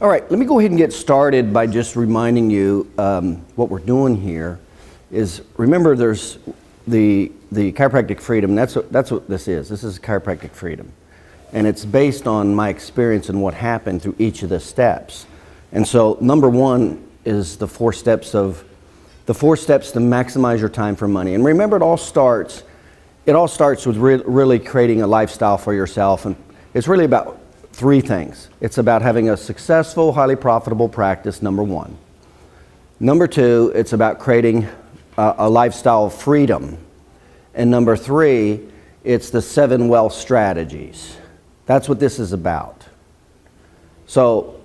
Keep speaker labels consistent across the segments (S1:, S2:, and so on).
S1: All right, let me go ahead and get started by just reminding you what we're doing here is, remember there's the chiropractic freedom. That's what this is. This is chiropractic freedom. And it's based on my experience and what happened through each of the steps. And so number one is the four steps to maximize your time for money. And remember, it all starts with really creating a lifestyle for yourself. And it's really about three things. It's about having a successful, highly profitable practice, number one. Number two, it's about creating a lifestyle of freedom. And number three, it's the 7 wealth strategies. That's what this is about. So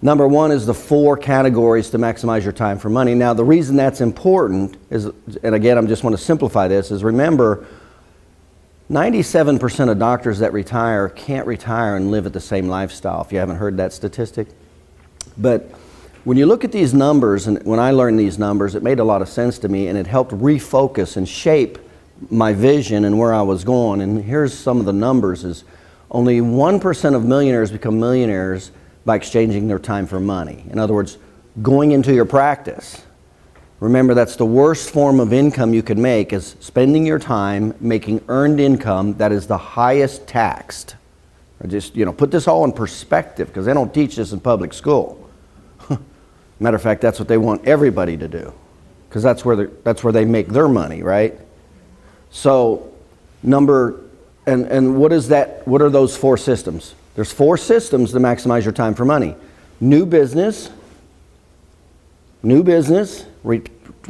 S1: number one is the 4 categories to maximize your time for money. Now, the reason that's important is, and again, I just want to simplify this, is remember, 97% of doctors that retire can't retire and live at the same lifestyle, if you haven't heard that statistic. But when you look at these numbers, and when I learned these numbers, it made a lot of sense to me, and it helped refocus and shape my vision and where I was going. And here's some of the numbers: is only 1% of millionaires become millionaires by exchanging their time for money. In other words, going into your practice. Remember, that's the worst form of income you can make, is spending your time making earned income that is the highest taxed. Just, put this all in perspective, because they don't teach this in public school. Matter of fact, that's what they want everybody to do, because that's where they make their money, right? So, and what is that? What are those 4 systems? There's 4 systems to maximize your time for money: new business,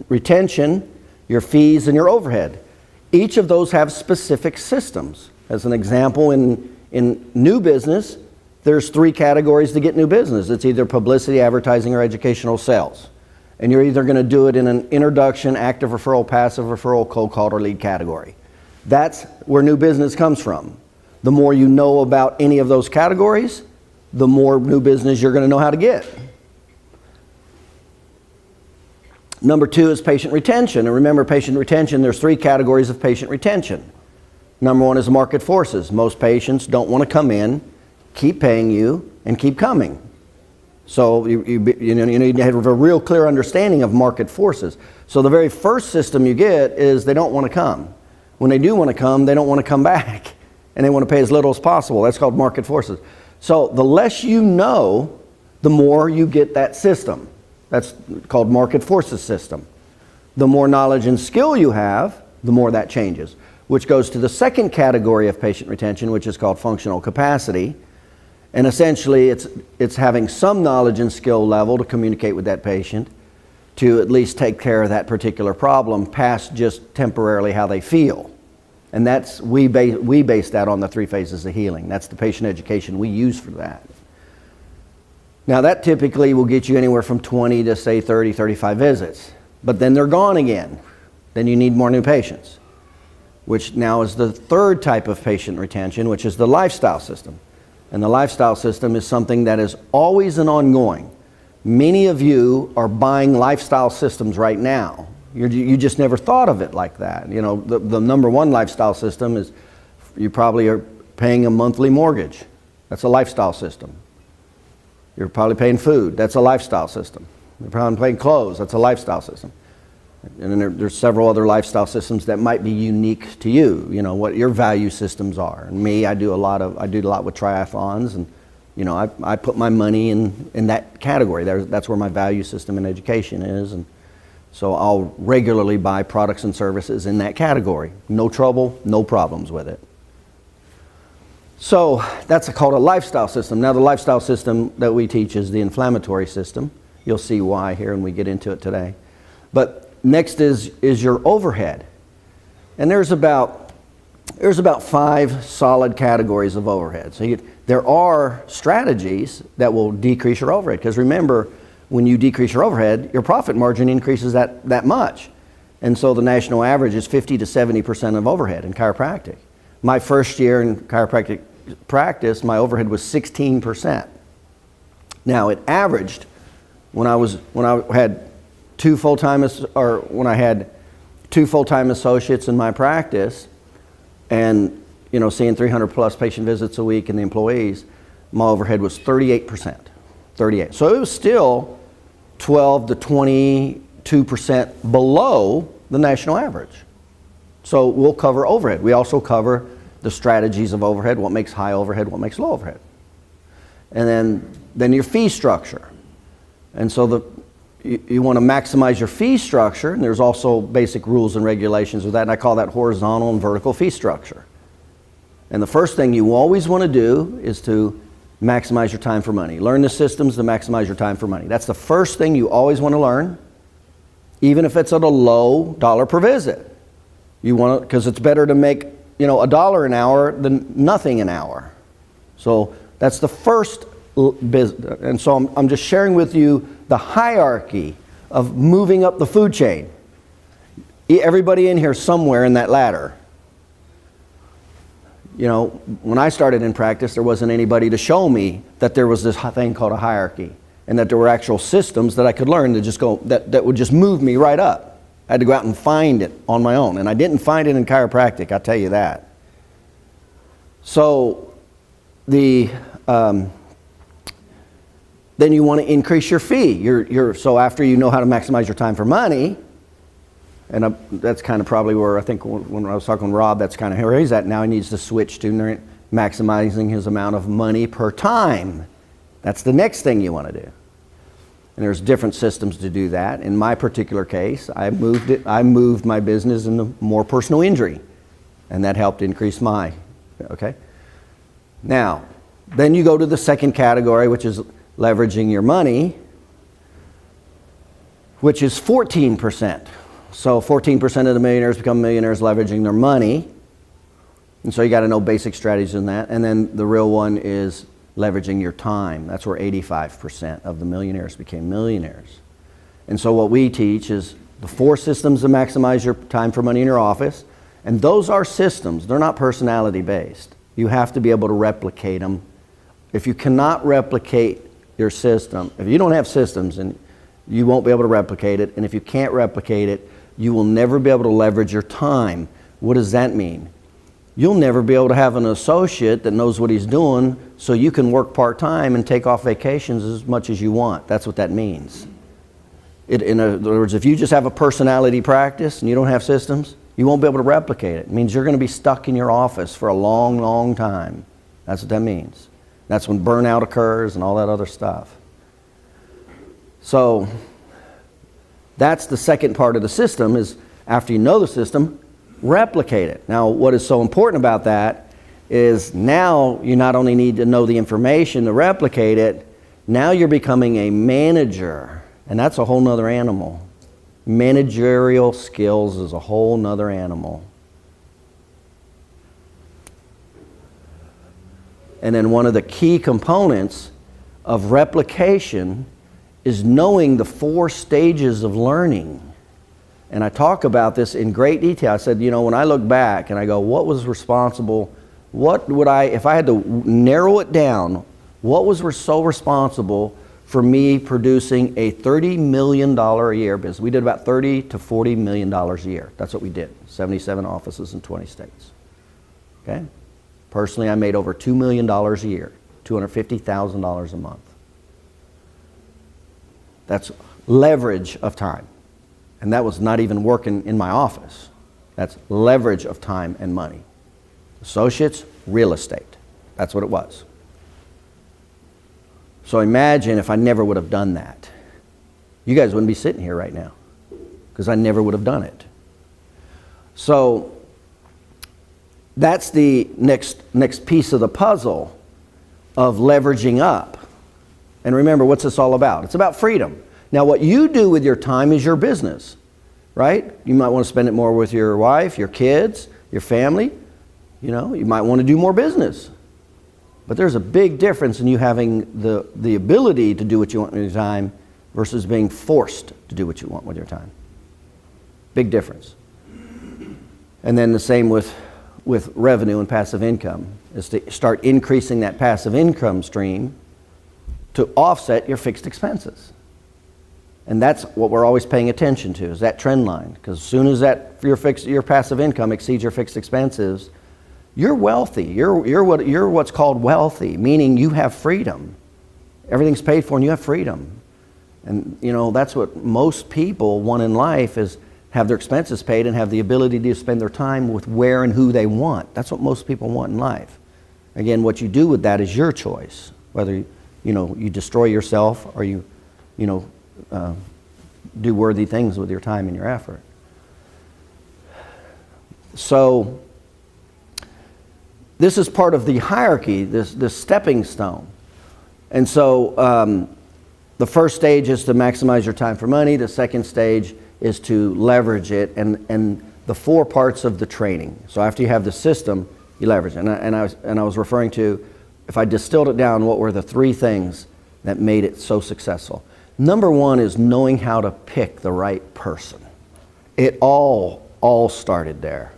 S1: retention, your fees, and your overhead. Each of those have specific systems. As an example, in new business, there's 3 categories to get new business. It's either publicity, advertising, or educational sales. And you're either going to do it in an introduction, active referral, passive referral, cold call, or lead category. That's where new business comes from. The more you know about any of those categories, the more new business you're going to know how to get. Number 2 is patient retention. And remember, patient retention, there's 3 categories of patient retention. Number 1 is market forces. Most patients don't want to come in, keep paying you, and keep coming. So you need to have a real clear understanding of market forces. So the very first system you get is they don't want to come. When they do want to come, they don't want to come back. And they want to pay as little as possible. That's called market forces. So the less you know, the more you get that system. That's called market forces system. The more knowledge and skill you have, the more that changes, which goes to the second category of patient retention, which is called functional capacity. And essentially, it's having some knowledge and skill level to communicate with that patient, to at least take care of that particular problem past just temporarily how they feel. And that's, we base that on the 3 phases of healing. That's the patient education we use for that. Now, that typically will get you anywhere from 20 to, say, 30, 35 visits. But then they're gone again. Then you need more new patients, which now is the 3rd type of patient retention, which is the lifestyle system. And the lifestyle system is something that is always and ongoing. Many of you are buying lifestyle systems right now. You just never thought of it like that. The number 1 lifestyle system is, you probably are paying a monthly mortgage. That's a lifestyle system. You're probably paying food. That's a lifestyle system. You're probably paying clothes. That's a lifestyle system. And then there's several other lifestyle systems that might be unique to you. What your value systems are. And me, I do a lot with triathlons, and I put my money in that category. That's where my value system in education is, and so I'll regularly buy products and services in that category. No trouble, no problems with it. So that's called a lifestyle system. Now, the lifestyle system that we teach is the inflammatory system. You'll see why here when we get into it today. But next is your overhead. And there's about 5 solid categories of overhead. So there are strategies that will decrease your overhead, because remember, when you decrease your overhead, your profit margin increases that much. And so the national average is 50 to 70% of overhead in chiropractic. My first year in chiropractic practice, my overhead was 16%. Now, it averaged, when I had 2 full-time associates in my practice, and seeing 300 plus patient visits a week and the employees, my overhead was 38%. 38. So it was still 12 to 22% below the national average. So we'll cover overhead. We also cover the strategies of overhead, what makes high overhead, what makes low overhead. And then your fee structure. And so you want to maximize your fee structure, and there's also basic rules and regulations with that, and I call that horizontal and vertical fee structure. And the first thing you always want to do is to maximize your time for money. Learn the systems to maximize your time for money. That's the first thing you always want to learn, even if it's at a low dollar per visit. You want to, because it's better to make, $1 an hour than nothing an hour. So that's the first business. And so I'm just sharing with you the hierarchy of moving up the food chain. Everybody in here somewhere in that ladder. When I started in practice, there wasn't anybody to show me that there was this thing called a hierarchy, and that there were actual systems that I could learn to just go, that would just move me right up. I had to go out and find it on my own, and I didn't find it in chiropractic, I'll tell you that. So then you want to increase your fee. So after you know how to maximize your time for money, and that's kind of probably where I think when I was talking with Rob, that's kind of where he's at now. He needs to switch to maximizing his amount of money per time. That's the next thing you want to do. And there's different systems to do that. In my particular case, I moved my business into more personal injury, and that helped increase my, okay? Now, then you go to the second category, which is leveraging your money, which is 14%. So 14% of the millionaires become millionaires leveraging their money. And so you got to know basic strategies in that. And then the real one is leveraging your time. That's where 85% of the millionaires became millionaires. And so what we teach is the 4 systems to maximize your time for money in your office. And those are systems. They're not personality based. You have to be able to replicate them. If you cannot replicate your system, if you don't have systems, and you won't be able to replicate it. And if you can't replicate it, you will never be able to leverage your time. What does that mean? You'll never be able to have an associate that knows what he's doing, so you can work part-time and take off vacations as much as you want. That's what that means. In other words, if you just have a personality practice and you don't have systems, you won't be able to replicate it. It means you're going to be stuck in your office for a long, long time. That's what that means. That's when burnout occurs and all that other stuff. So that's the second part of the system, is after you know the system, replicate it. Now, what is so important about that is now you not only need to know the information to replicate it, now you're becoming a manager, and that's a whole nother animal. Managerial skills is a whole nother animal. And then one of the key components of replication is knowing the 4 stages of learning. And I talk about this in great detail. I said, when I look back and I go, what was responsible? What would if I had to narrow it down, what was so responsible for me producing a $30 million a year business? We did about $30 to $40 million a year. That's what we did. 77 offices in 20 states. Okay? Personally, I made over $2 million a year, $250,000 a month. That's leverage of time. And that was not even working in my office. That's leverage of time and money. Associates, real estate. That's what it was. So imagine if I never would have done that. You guys wouldn't be sitting here right now, because I never would have done it. So that's the next piece of the puzzle of leveraging up. And remember, what's this all about? It's about freedom. Now, what you do with your time is your business, right? You might want to spend it more with your wife, your kids, your family. You might want to do more business. But there's a big difference in you having the ability to do what you want with your time versus being forced to do what you want with your time. Big difference. And then the same with revenue and passive income, is to start increasing that passive income stream to offset your fixed expenses. And that's what we're always paying attention to, is that trend line. Because as soon as your passive income exceeds your fixed expenses, you're wealthy. You're what's called wealthy, meaning you have freedom. Everything's paid for and you have freedom. And you know, that's what most people want in life, is have their expenses paid and have the ability to spend their time with where and who they want. That's what most people want in life. Again, what you do with that is your choice. Whether you destroy yourself or you do worthy things with your time and your effort. So this is part of the hierarchy, this stepping stone. And so the first stage is to maximize your time for money. The second stage is to leverage it, and the 4 parts of the training. So after you have the system, you leverage it. And I was referring to, if I distilled it down, what were the 3 things that made it so successful? Number 1 is knowing how to pick the right person. It all started there.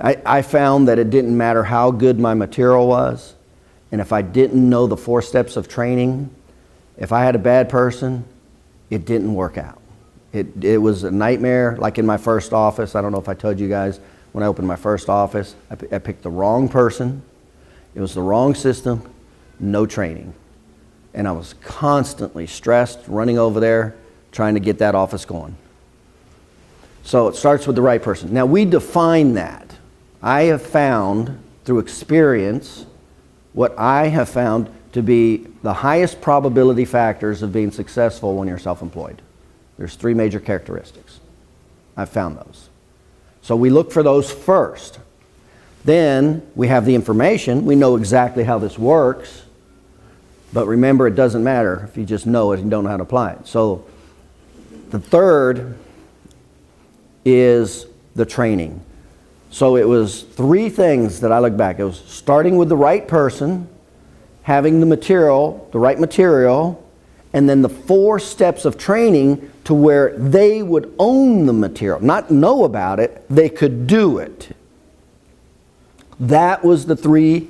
S1: I found that it didn't matter how good my material was, and if I didn't know the 4 steps of training, if I had a bad person, it didn't work out. It was a nightmare. Like in my first office, I don't know if I told you guys, when I opened my first office, I picked the wrong person. It was the wrong system, no training. And I was constantly stressed, running over there, trying to get that office going. So it starts with the right person. Now we define that. I have found through experience what I have found to be the highest probability factors of being successful when you're self-employed. There's 3 major characteristics. I've found those. So we look for those first. Then we have the information. We know exactly how this works. But remember, it doesn't matter if you just know it and don't know how to apply it. So the third is the training. So it was 3 things that I look back. It was starting with the right person, having the material, the right material, and then the 4 steps of training to where they would own the material. Not know about it, they could do it. That was the 3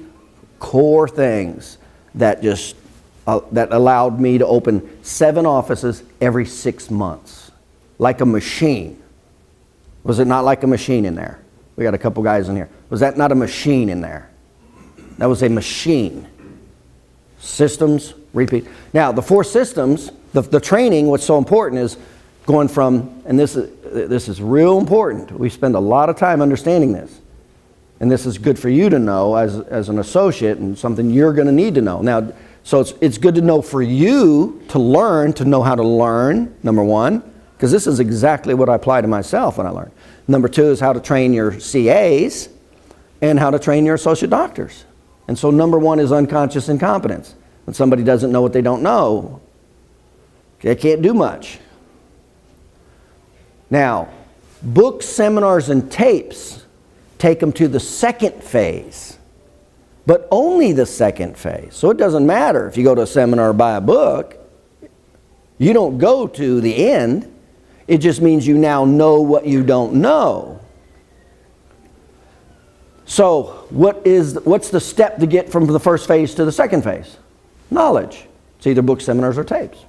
S1: core things that just that allowed me to open 7 offices every 6 months. Like a machine. Was it not like a machine in there? We got a couple guys in here. Was that not a machine in there? That was a machine. Systems, repeat. Now, the 4 systems, the training, what's so important is going from, and this is real important. We spend a lot of time understanding this. And this is good for you to know as an associate, and something you're going to need to know. Now, so it's good to know for you to learn, to know how to learn, number 1, because this is exactly what I apply to myself when I learn. Number 2 is how to train your CAs and how to train your associate doctors. And so number 1 is unconscious incompetence. When somebody doesn't know what they don't know, they can't do much. Now, books, seminars, and tapes take them to the second phase. But only the second phase. So it doesn't matter if you go to a seminar or buy a book. You don't go to the end. It just means you now know what you don't know. So what's the step to get from the first phase to the second phase? Knowledge. It's either books, seminars, or tapes.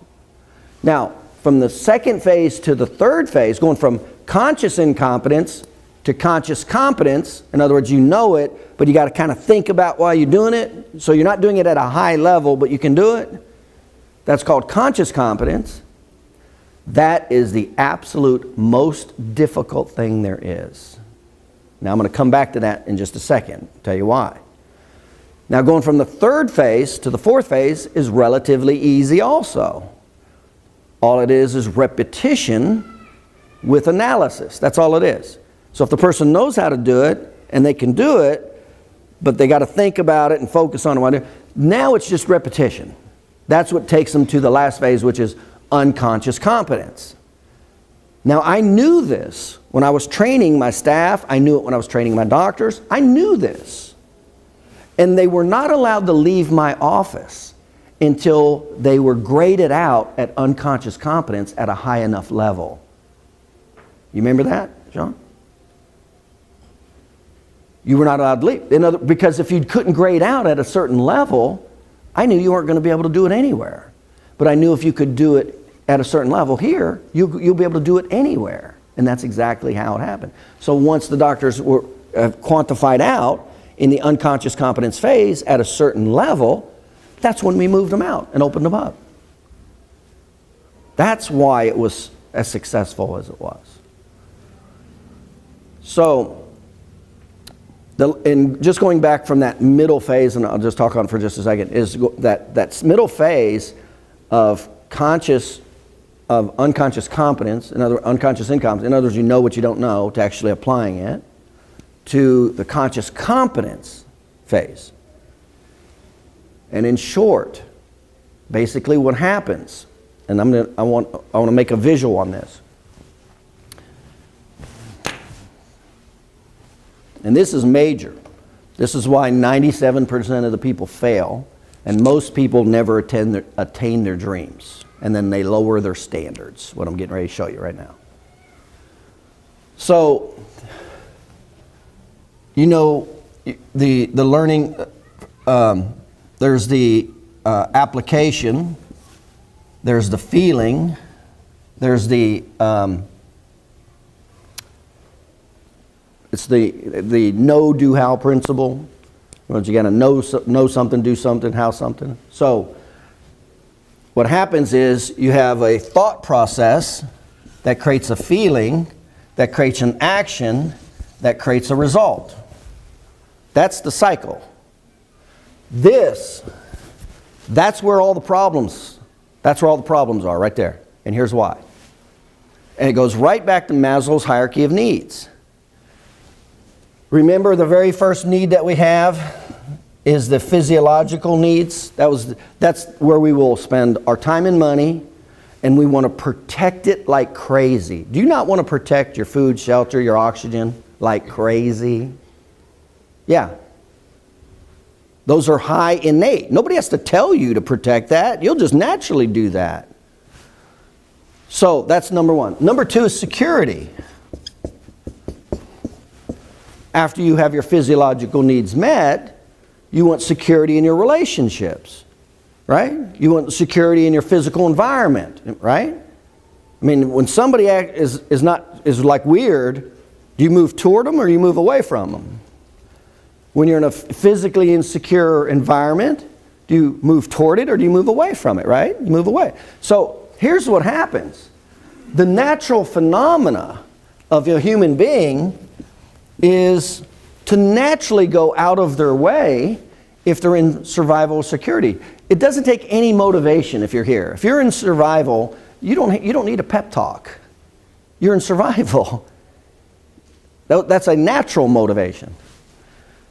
S1: Now, from the second phase to the third phase, going from conscious incompetence to conscious competence, in other words, you know it, but you got to kind of think about why you're doing it. So you're not doing it at a high level, but you can do it. That's called conscious competence. That is the absolute most difficult thing there is. Now I'm going to come back to that in just a second. Tell you why. Now going from the third phase to the fourth phase is relatively easy also. All it is repetition with analysis. That's all it is. So if the person knows how to do it, and they can do it, but they got to think about it and focus on it, now it's just repetition. That's what takes them to the last phase, which is unconscious competence. Now I knew this when I was training my staff. I knew it when I was training my doctors. I knew this. And they were not allowed to leave my office until they were graded out at unconscious competence at a high enough level. You remember that, John? You were not allowed to leave. Because if you couldn't grade out at a certain level, I knew you weren't going to be able to do it anywhere. But I knew if you could do it at a certain level here, you'll be able to do it anywhere. And that's exactly how it happened. So once the doctors were quantified out in the unconscious competence phase at a certain level, That's when we moved them out and opened them up. That's why it was as successful as it was. So, and just going back from that middle phase, and I'll just talk on for just a second, is that middle phase of unconscious competence, unconscious incompetence, in other words, you know what you don't know, to actually applying it, to the conscious competence phase. And in short, basically what happens, and I want to make a visual on this. And this is major. This is why 97% of the people fail, and most people never attain their dreams. And then they lower their standards, what I'm getting ready to show you right now. So, you know, the learning, there's the application, there's the feeling, there's the it's the know, do, how principle. You got to know something, do something, how something. So what happens is you have a thought process that creates a feeling, that creates an action, that creates a result. That's the cycle. That's where all the problems are, right there. And here's why. And it goes right back to Maslow's hierarchy of needs. Remember, the very first need that we have is the physiological needs. That's where we will spend our time and money, and we want to protect it like crazy. Do you not want to protect your food, shelter, your oxygen like crazy? Yeah. Those are high innate. Nobody has to tell you to protect that. You'll just naturally do that. So that's number one. Number two is security. After you have your physiological needs met, you want security in your relationships, right? You want security in your physical environment, right? I mean, when somebody is like weird, do you move toward them or you move away from them? When you're in a physically insecure environment, do you move toward it or do you move away from it, right? You move away. So here's what happens. The natural phenomena of a human being is to naturally go out of their way if they're in survival security. It doesn't take any motivation if you're here. If you're in survival, you don't need a pep talk. You're in survival. That's a natural motivation.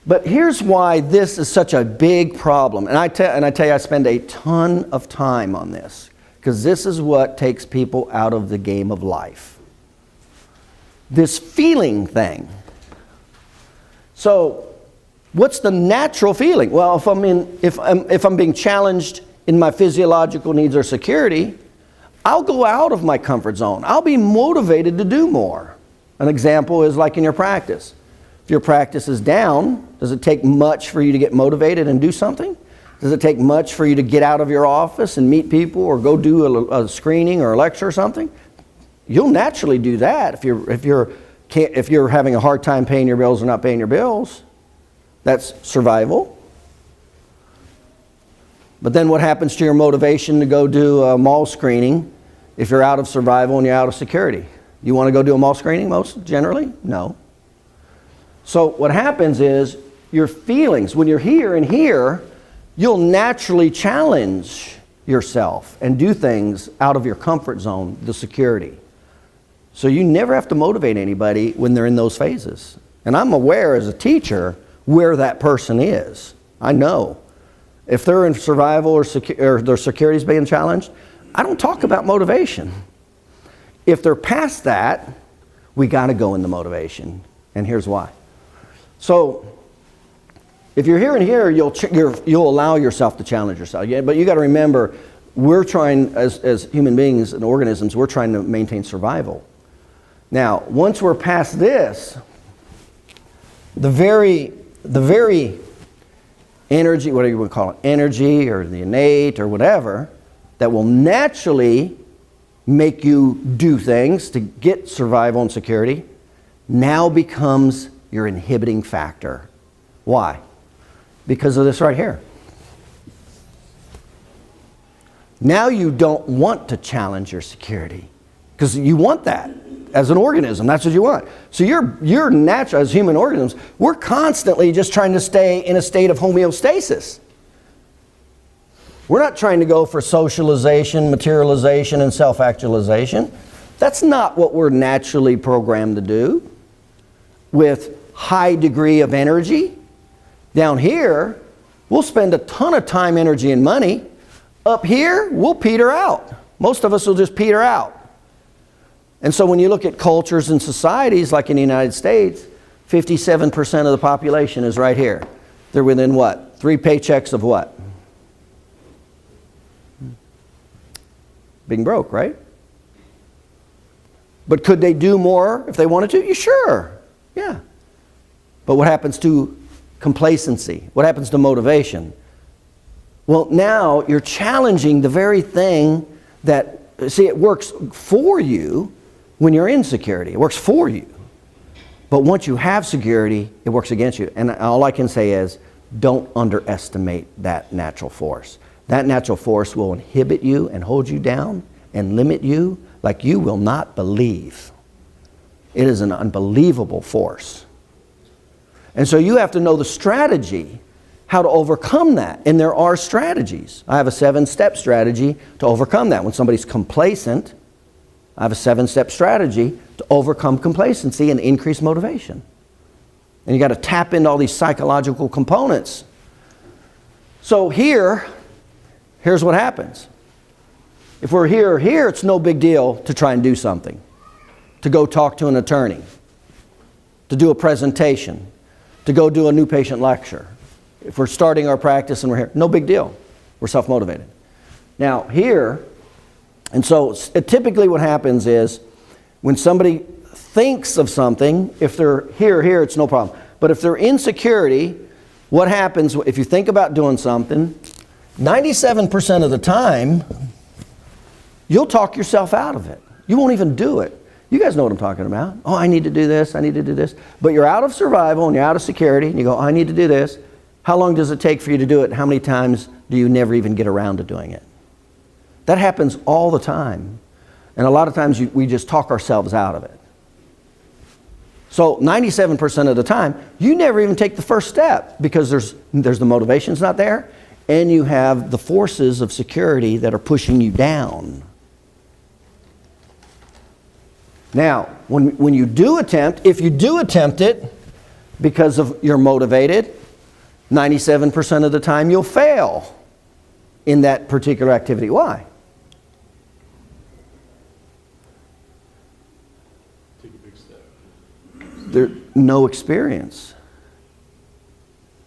S1: But here's why this is such a big problem. And I tell you, I spend a ton of time on this, because this is what takes people out of the game of life. This feeling thing. So, what's the natural feeling? Well, if I'm being challenged in my physiological needs or security, I'll go out of my comfort zone. I'll be motivated to do more. An example is like in your practice. If your practice is down, does it take much for you to get motivated and do something? Does it take much for you to get out of your office and meet people or go do a screening or a lecture or something? You'll naturally do that if you're having a hard time paying your bills or not paying your bills. That's survival. But then what happens to your motivation to go do a mall screening if you're out of survival and you're out of security? You want to go do a mall screening most generally? No. So what happens is your feelings, when you're here and here, you'll naturally challenge yourself and do things out of your comfort zone, the security. So you never have to motivate anybody when they're in those phases. And I'm aware as a teacher where that person is. I know. If they're in survival or their security is being challenged, I don't talk about motivation. If they're past that, we got to go in the motivation. And here's why. So if you're here and here, you'll allow yourself to challenge yourself. Yeah, but you got to remember, we're trying, as human beings and organisms, we're trying to maintain survival. Now, once we're past this, the very energy, whatever you want to call it, energy or the innate or whatever, that will naturally make you do things to get survival and security, now becomes your inhibiting factor. Why? Because of this right here. Now you don't want to challenge your security because you want that as an organism. That's what you want. So you're natural as human organisms. We're constantly just trying to stay in a state of homeostasis. We're not trying to go for socialization, materialization, and self-actualization. That's not what we're naturally programmed to do with high degree of energy. Down here, we'll spend a ton of time, energy, and money. Up here, we'll peter out. Most of us will just peter out. And so when you look at cultures and societies like in the United States, 57% of the population is right here. They're within what? 3 paychecks of what? Being broke, right? But could they do more if they wanted to? Sure. Yeah. But what happens to complacency? What happens to motivation? Well, now you're challenging the very thing that, see, it works for you when you're in security. It works for you. But once you have security, it works against you. And all I can say is, don't underestimate that natural force. That natural force will inhibit you and hold you down and limit you like you will not believe. It is an unbelievable force. And so you have to know the strategy, how to overcome that. And there are strategies. I have a 7-step strategy to overcome that. When somebody's complacent, I have a 7-step strategy to overcome complacency and increase motivation. And you got to tap into all these psychological components. So here's what happens. If we're here, it's no big deal to try and do something. To go talk to an attorney. To do a presentation. To go do a new patient lecture. If we're starting our practice and we're here, no big deal. We're self-motivated. Now here, and so typically what happens is when somebody thinks of something, if they're here, it's no problem. But if they're in security, what happens if you think about doing something, 97% of the time, you'll talk yourself out of it. You won't even do it. You guys know what I'm talking about. Oh, I need to do this, I need to do this. But you're out of survival and you're out of security and you go, oh, I need to do this. How long does it take for you to do it? How many times do you never even get around to doing it? That happens all the time. And a lot of times we just talk ourselves out of it. So 97% of the time, you never even take the first step because there's the motivation's not there and you have the forces of security that are pushing you down. Now, when you do attempt, if you do attempt it because you're motivated, 97% of the time you'll fail in that particular activity. Why?
S2: Take a big step.
S1: There's no experience,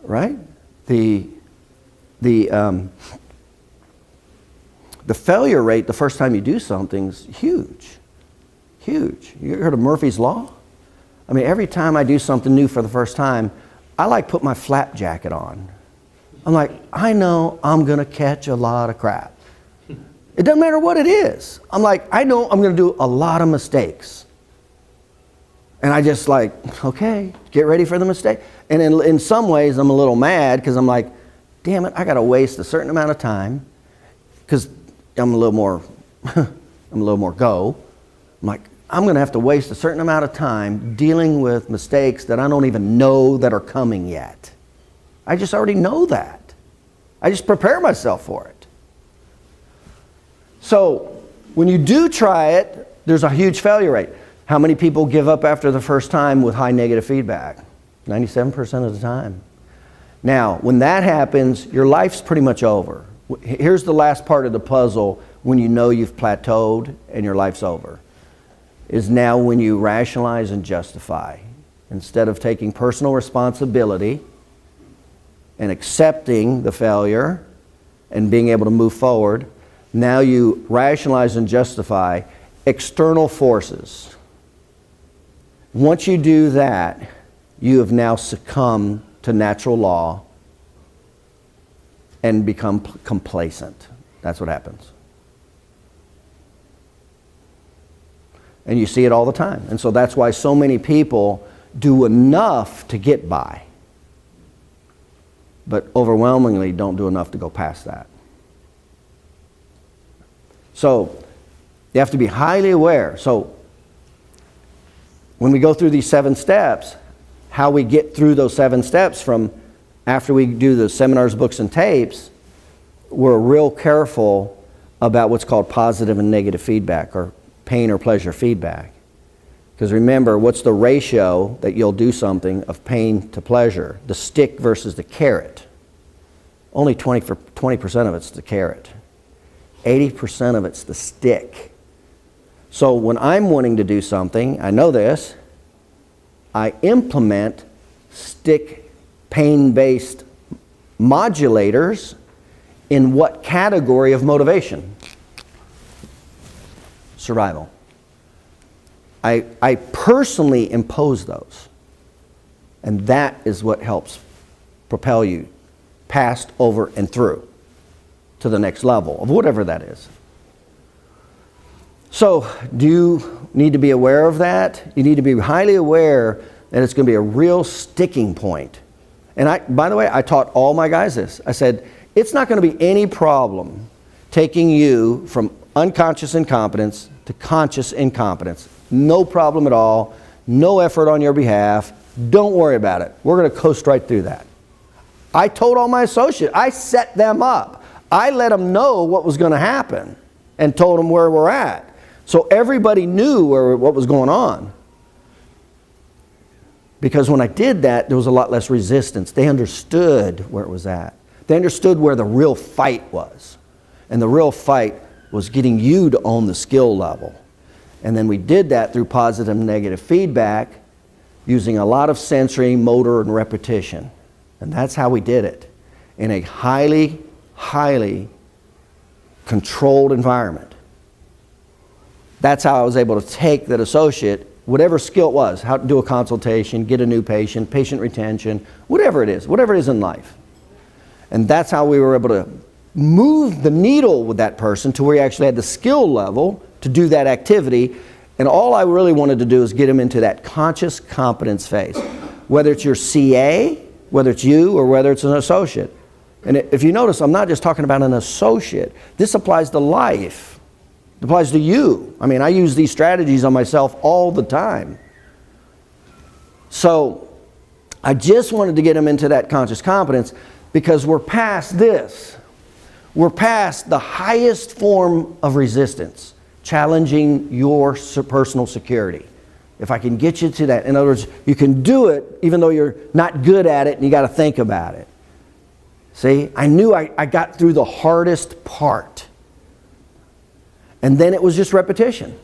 S1: right? The failure rate the first time you do something is huge. Huge. You heard of Murphy's Law? I mean, every time I do something new for the first time, I like put my flap jacket on. I'm like, I know I'm going to catch a lot of crap. It doesn't matter what it is. I'm like, I know I'm going to do a lot of mistakes. And I just like, okay, get ready for the mistake. And in some ways, I'm a little mad because I'm like, damn it, I got to waste a certain amount of time because I'm a little more go. I'm like, I'm going to have to waste a certain amount of time dealing with mistakes that I don't even know that are coming yet. I just already know that. I just prepare myself for it. So when you do try it, there's a huge failure rate. How many people give up after the first time with high negative feedback? 97% of the time. Now, when that happens, your life's pretty much over. Here's the last part of the puzzle when you know you've plateaued and your life's over. Is now when you rationalize and justify. Instead of taking personal responsibility and accepting the failure and being able to move forward, now you rationalize and justify external forces. Once you do that, you have now succumbed to natural law and become complacent. That's what happens. And you see it all the time. And so that's why so many people do enough to get by, but overwhelmingly don't do enough to go past that. So you have to be highly aware. So when we go through these 7 steps, how we get through those 7 steps from after we do the seminars, books, and tapes, we're real careful about what's called positive and negative feedback, or pain or pleasure feedback. Because remember, what's the ratio that you'll do something of pain to pleasure? The stick versus the carrot. Only 20% of it's the carrot. 80% of it's the stick. So when I'm wanting to do something, I know this, I implement stick pain-based modulators in what category of motivation? Survival. I personally impose those. And that is what helps propel you past, over, and through to the next level of whatever that is. So, do you need to be aware of that? You need to be highly aware that it's going to be a real sticking point. And by the way, I taught all my guys this. I said, it's not going to be any problem taking you from unconscious incompetence to conscious incompetence. No problem at all. No effort on your behalf. Don't worry about it. We're going to coast right through that. I told all my associates, I set them up. I let them know what was going to happen and told them where we're at. So everybody knew what was going on. Because when I did that, there was a lot less resistance. They understood where it was at. They understood where the real fight was. And the real fight was getting you to own the skill level. And then we did that through positive and negative feedback, using a lot of sensory, motor, and repetition. And that's how we did it, in a highly, highly controlled environment. That's how I was able to take that associate, whatever skill it was, how to do a consultation, get a new patient, patient retention, whatever it is in life. And that's how we were able to move the needle with that person to where he actually had the skill level to do that activity. And all I really wanted to do is get him into that conscious competence phase. Whether it's your CA, whether it's you, or whether it's an associate. And if you notice, I'm not just talking about an associate. This applies to life. It applies to you. I mean, I use these strategies on myself all the time. So I just wanted to get him into that conscious competence because we're past this. We're past the highest form of resistance, challenging your personal security. If I can get you to that, in other words, you can do it even though you're not good at it and you got to think about it. See, I knew I got through the hardest part. And then it was just repetition.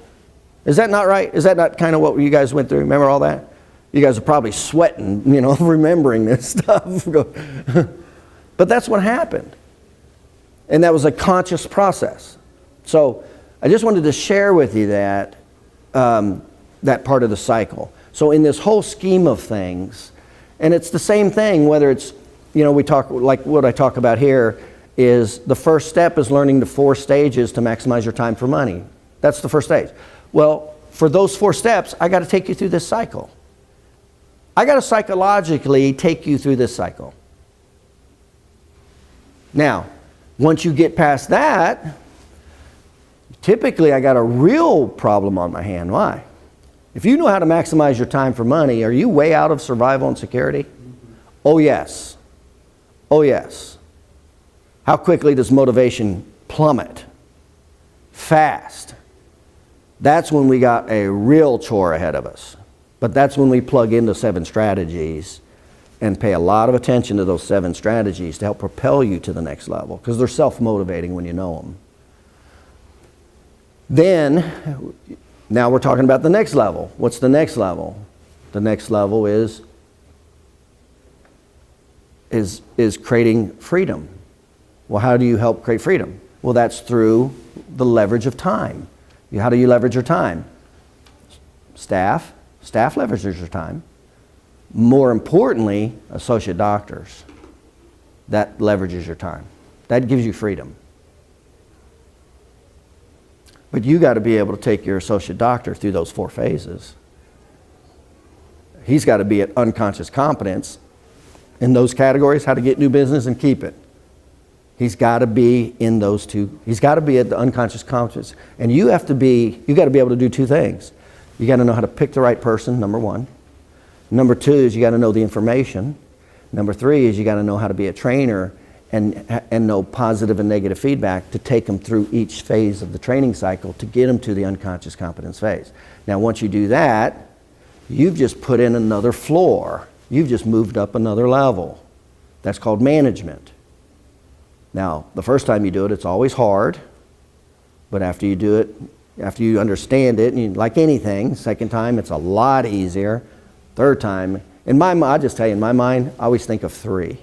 S1: Is that not right? Is that not kind of what you guys went through? Remember all that? You guys are probably sweating, remembering this stuff. But that's what happened. And that was a conscious process. So I just wanted to share with you that part of the cycle. So in this whole scheme of things, and it's the same thing, whether it's, we talk, like what I talk about here, is the first step is learning the 4 stages to maximize your time for money. That's the first stage. Well, for those 4 steps, I got to take you through this cycle. I got to psychologically take you through this cycle. Now, once you get past that, typically I got a real problem on my hand. Why? If you know how to maximize your time for money, are you way out of survival and security? Oh yes. Oh yes. How quickly does motivation plummet? Fast. That's when we got a real chore ahead of us. But that's when we plug into 7 strategies and pay a lot of attention to those 7 strategies to help propel you to the next level, because they're self-motivating when you know them. Then, now we're talking about the next level. What's the next level? The next level is creating freedom. Well, how do you help create freedom? Well, that's through the leverage of time. How do you leverage your time? Staff leverages your time. More importantly, associate doctors. That leverages your time. That gives you freedom. But you got to be able to take your associate doctor through those 4 phases. He's got to be at unconscious competence in those categories, how to get new business and keep it. He's got to be in those two. He's got to be at the unconscious conscious. And you got to be able to do two things. You got to know how to pick the right person, number one. Number two is you got to know the information. Number three is you got to know how to be a trainer and know positive and negative feedback to take them through each phase of the training cycle to get them to the unconscious competence phase. Now, once you do that, you've just put in another floor. You've just moved up another level. That's called management. Now, the first time you do it, it's always hard. But after you do it, after you understand it, and you, like anything, second time, it's a lot easier. Third time, I'll just tell you, in my mind, I always think of three.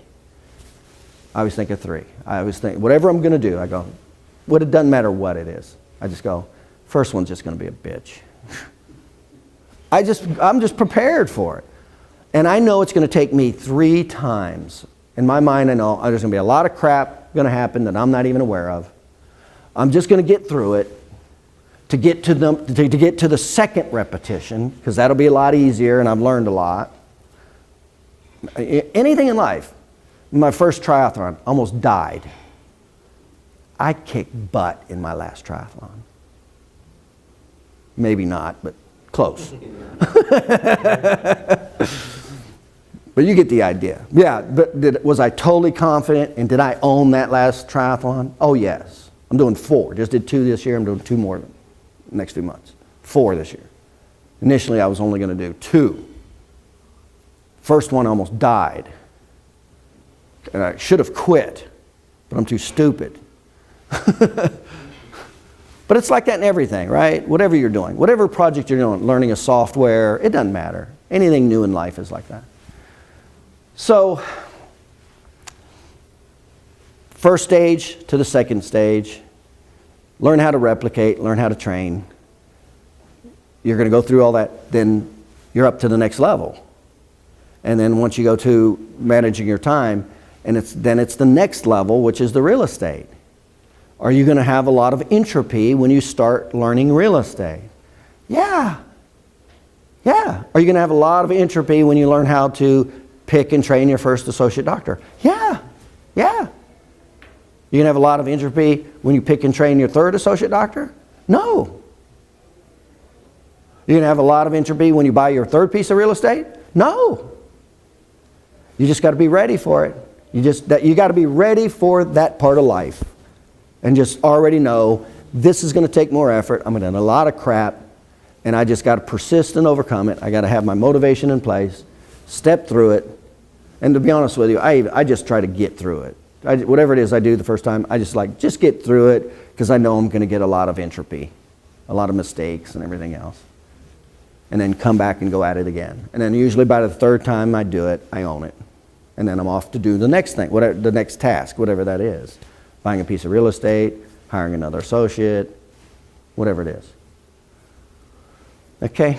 S1: I always think, whatever I'm going to do, I go, it doesn't matter what it is. I just go, first one's just going to be a bitch. I'm just prepared for it. And I know it's going to take me 3 times. In my mind, I know there's going to be a lot of crap going to happen that I'm not even aware of. I'm just going to get through it to get to the second repetition, because that'll be a lot easier, and I've learned a lot. Anything in life. My first triathlon, almost died. I kicked butt in my last triathlon. Maybe not, but close. But you get the idea. Yeah, but was I totally confident, and did I own that last triathlon? Oh, yes. I'm doing 4. Just did 2 this year. I'm doing 2 more next few months. 4 this year. Initially, I was only going to do 2. First one, I almost died. And I should have quit, but I'm too stupid. But it's like that in everything, right? Whatever you're doing, whatever project you're doing, learning a software, it doesn't matter. Anything new in life is like that. So, first stage to the second stage, learn how to replicate, learn how to train. You're going to go through all that, then you're up to the next level. And then once you go to managing your time, and it's the next level, which is the real estate. Are you going to have a lot of entropy when you start learning real estate? Yeah. Yeah. Are you going to have a lot of entropy when you learn how to pick and train your first associate doctor? Yeah. Yeah. You going to have a lot of entropy when you pick and train your third associate doctor? No. You're going to have a lot of entropy when you buy your third piece of real estate? No. You just got to be ready for it. You got to be ready for that part of life. And just already know this is going to take more effort. I'm going to do a lot of crap. And I just got to persist and overcome it. I got to have my motivation in place, step through it. And to be honest with you, I just try to get through it. Whatever it is I do the first time, I just get through it, because I know I'm going to get a lot of entropy, a lot of mistakes and everything else. And then come back and go at it again. And then usually by the third time I do it, I own it. And then I'm off to do the next thing, whatever the next task, whatever that is. Buying a piece of real estate, hiring another associate, whatever it is. Okay?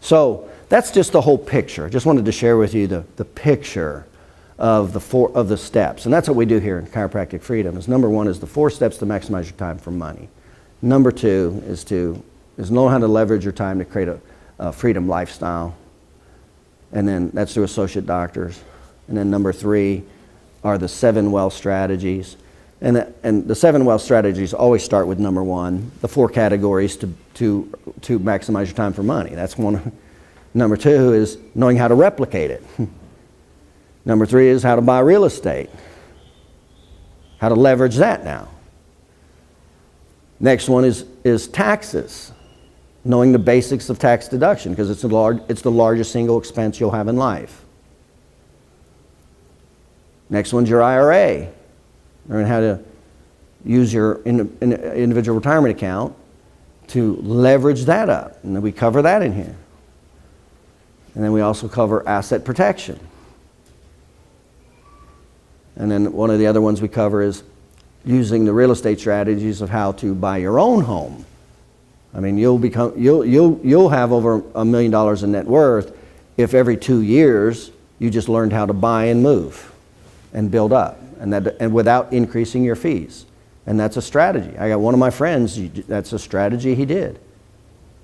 S1: So that's just the whole picture. Just wanted to share with you the picture of the steps. And that's what we do here in Chiropractic Freedom. Number 1 is the 4 steps to maximize your time for money. Number 2 is know how to leverage your time to create a freedom lifestyle. And then that's through associate doctors. And then number 3 are the 7 wealth strategies. And the 7 wealth strategies always start with number 1, the 4 categories to maximize your time for money. That's one. Number 2 is knowing how to replicate it. Number 3 is how to buy real estate. How to leverage that now. Next one is taxes. Knowing the basics of tax deduction, because it's the largest single expense you'll have in life. Next one's your IRA. Learn how to use your individual retirement account to leverage that up. And then we cover that in here. And then we also cover asset protection. And then one of the other ones we cover is using the real estate strategies of how to buy your own home. I mean, you'll have over $1 million in net worth if every 2 years you just learned how to buy and move and build up, and without increasing your fees. And that's a strategy. I got one of my friends, that's a strategy he did.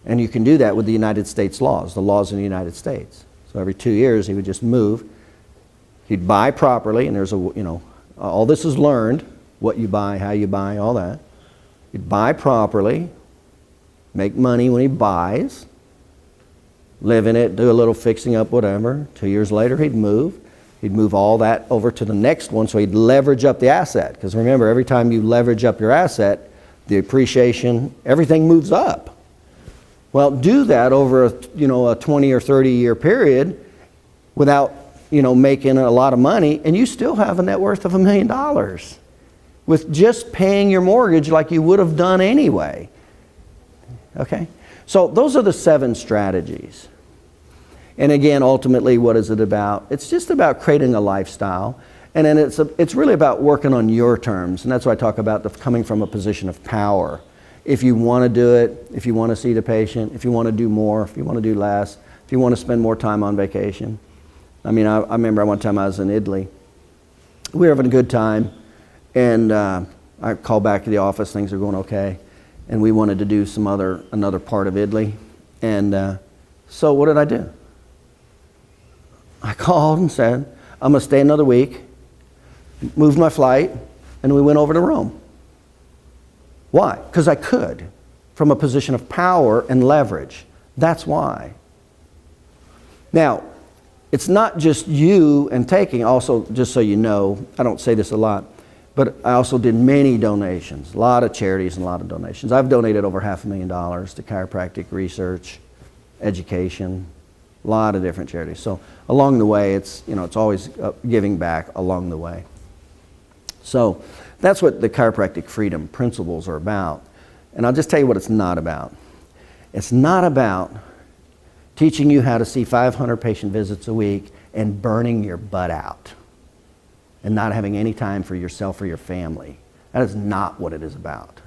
S1: And you can do that with the United States laws, the laws in the United States. So every 2 years he would just move. He'd buy properly, and there's all this is learned what you buy, how you buy, all that. He'd buy properly, make money when he buys, live in it, do a little fixing up, whatever. 2 years later, he'd move. He'd move all that over to the next one, so he'd leverage up the asset. Because remember, every time you leverage up your asset, the appreciation, everything moves up. Well, do that over a 20 or 30 year period without making a lot of money, and you still have a net worth of $1 million with just paying your mortgage like you would have done anyway. Okay? So those are the 7 strategies. And again, ultimately, what is it about? It's just about creating a lifestyle. And then it's really about working on your terms. And that's why I talk about coming from a position of power. If you want to do it, if you want to see the patient, if you want to do more, if you want to do less, if you want to spend more time on vacation. I mean, I remember one time I was in Italy. We were having a good time. And I called back to the office. Things are going okay. And we wanted to do another part of Italy. And so what did I do? I called and said, I'm going to stay another week, moved my flight, and we went over to Rome. Why? Because I could, from a position of power and leverage. That's why. Now, it's not just you and taking. Also, just so you know, I don't say this a lot, but I also did many donations, a lot of charities and a lot of donations. I've donated over $500,000 to chiropractic research, education, a lot of different charities. So along the way, it's always giving back along the way. So that's what the chiropractic freedom principles are about. And I'll just tell you what it's not about. It's not about teaching you how to see 500 patient visits a week and burning your butt out and not having any time for yourself or your family. That is not what it is about.